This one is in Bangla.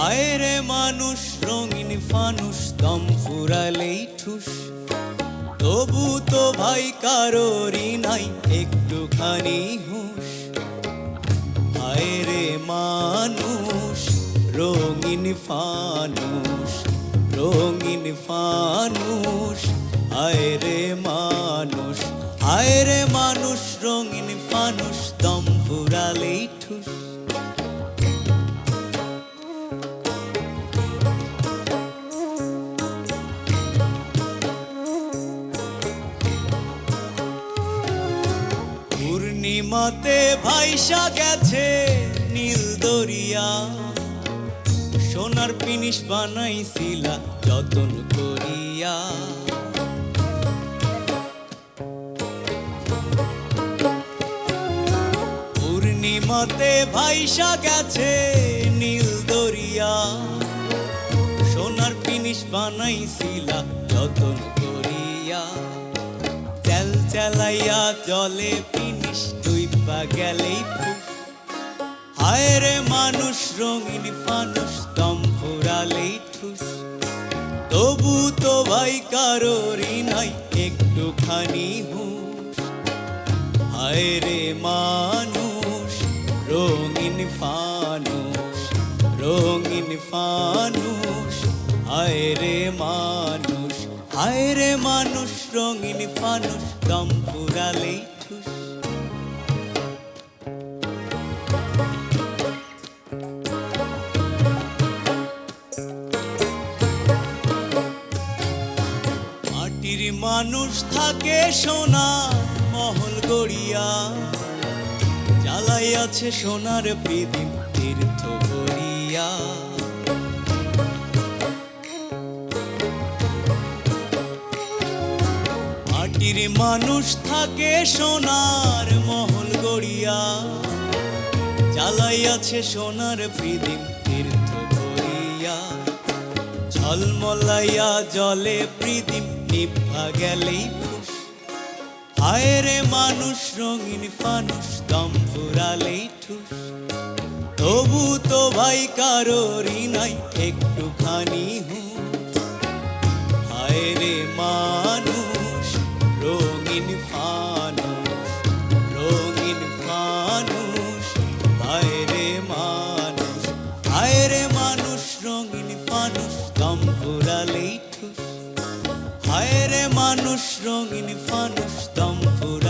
হায় রে মানুষ রঙিন ফানুষ দম ফুরালেই ঠুস, তবু তো ভাই কারোরই নাই একটুখানি হুঁশ। হায় রে মানুষ রঙিন ফানুষ, রঙিন ফানুষ। হায় রে মানুষ, হায় রে মানুষ রঙিন ফানুষ দম ফুরালেই ঠুস। পূর্ণিমাতে ভাইসা গেছে নীল দরিয়া, সোনার পিনিশ বানাইছিলা যতন করিয়া। পূর্ণিমাতে ভাইসা গেছে নীল দরিয়া, সোনার পিনিশ বানাইছিলা যতন করিয়া। চেল চেলাইয়া জলে পিনিশ ডুইবা গেলেই ফুস। হায় রে মানুষ রঙিন ফানুষ দম ফুরালেই ঠুস, তবু তো ভাই কারোরই নাই একটুখানি হুঁশ। হায় রে মানুষ রঙিন ফানুষ, রঙিন ফানুষ। হায় রে মানুষ, হায় রে মানুষ রঙিন ফানুষ দম ফুরালেই ঠুস। মাটির মানুষ থাকে সোনা মহল গড়িয়া, জ্বালাইয়াছে সোনার প্রদীপ তীর্থ ভরিয়া। মাটির মানুষ থাকে সোনার মহল গড়িয়া, জ্বালাইয়াছে সোনার প্রদীপ তীর্থ ভরিয়া। ঝলমলাইয়া জলে প্রদীপ নিভা গেলেই ফুস। হায় রে মানুষ রঙিন ফানুষ দম ফুরালেই ঠুস, তবু তো ভাই কারোরই নাই একটুখানি হুঁশ। হায় রে মানুষ রঙিন ফানুষ, রঙিন ফানুষ। হায় রে মানুষ, হায় রে মানুষ রঙিন ফানুষ দম ফুরালেই ঠুস। হায় রে মানুষ রঙিন ফানুষ দম ফুরালেই